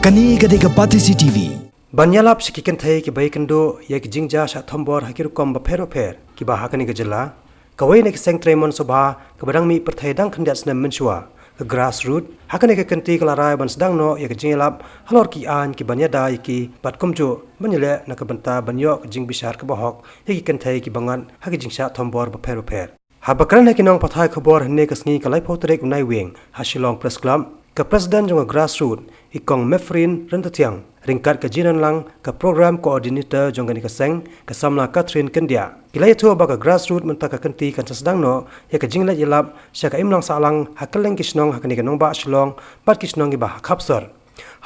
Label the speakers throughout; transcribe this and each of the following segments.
Speaker 1: Kani gadega Pati CCTV.
Speaker 2: Banyalap sekikan thai ki baikando yak jingja sha thombor hakirukom ba phero pher ki ba hakani gajala kawai nek seng tremon sobha kabadang mi perthai dang khandiat snam menchua grassroot hakani ke kanti kalarai ban sedang no yak jinglap halor ki an ki banyada ki patkumjo banyale nakabanta banyo jing bishar ka bahok yak kan thai ki bangan haki jingsha thombor ba phero pher habakran ne kinong pathai khobor hne kasngi kalai photrek unai wing hasilong press club ka president jong grassroot ikong mefrin rentatiang ringkat ke jinan lang ke program coordinator jong gani kaseng ke samla Catherine Kendia kilai tu ba ka grassroot mentaka kanti kan sedang no ya ke jingla yelap syaka imlang salang hakeleng kisnong hakani ke nongba shlong pat kisnong gi ba khapsor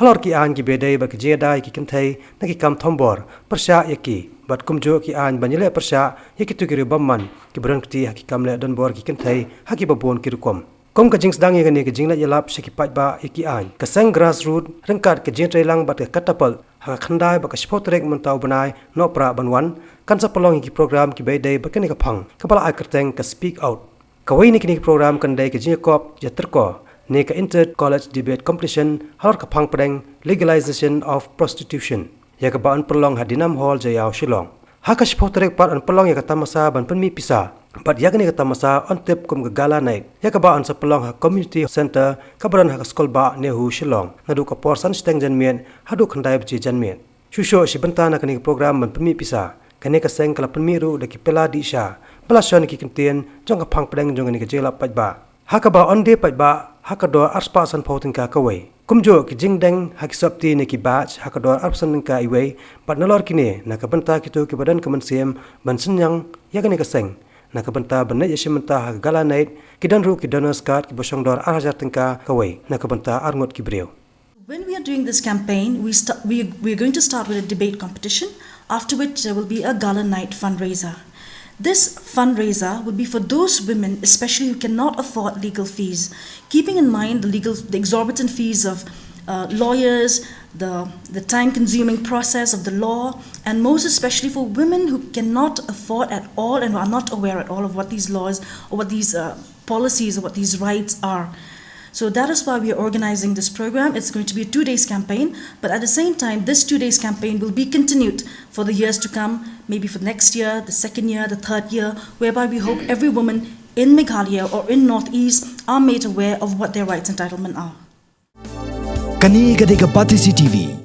Speaker 2: halor ki an gi bedai ba ke jeda ki kenthai naki kam thombor persya yaki bat kumjo ki an banyele persya yaki tu ki bamman ki bron kti haki kamle don bor ki kenthai haki babon ki rukom Kom ka jings dang yagani ka jingla yalap sekipat ba iki an ka sang grassroot rengkat ka jing trailang bat ka katapal ha khandai ba ka spotrek mentau banai no pra banwan kan sa polong iki program ki bedai ba kani ka phang ka bala akarteng ka speak out ka wai ni kini program kan dai ka jing kop ya terko ne ka inter college debate competition har ka phang preng legalization of prostitution ya ka ba an polong hadinam hall jayau shilong ha ka spotrek par an polong ya ka tamasa ban penmi pisa But yakni kata masa ontep kum gala naik. Yakaba ansa pelong ha community center kabaran ha skol ba nehu Shillong. Nadu ka porsan steng janmien hadu khandai bji janmien. Shusho shibenta na kani program man pemi pisa. Kani ka seng kala pemi ru de ki pela di sha. Bala shon ki kentien jong ka phang pedeng jong ni ka jela pajba. Hakaba onde pajba hakado arspa san phautin ka kawai. Kumjo ki jingdeng hakisopti ne ki batch hakado arsan ka iwei but nalor kini na ka benta kitu ki badan kemensiam ban senyang yakni ka seng. Nakabanta banai yasimenta gala night kidan ru kidan skat ki bosong dor 1000 tengka kawai nakabanta arngot ki breu.
Speaker 3: When we are doing this campaign, we're going to start with a debate competition, after which there will be a gala night fundraiser. This fundraiser would be for those women, especially who cannot afford legal fees, keeping in mind the exorbitant fees of lawyers, the time-consuming process of the law, and most especially for women who cannot afford at all and who are not aware at all of what these laws or what these policies or what these rights are. So that is why we are organizing this program. It's going to be a 2 days campaign, but at the same time, this 2 days campaign will be continued for the years to come, maybe for next year, the second year, the third year, whereby we hope every woman in Meghalaya or in Northeast are made aware of what their rights and entitlement are.
Speaker 1: Kani gadega Pati CCTV.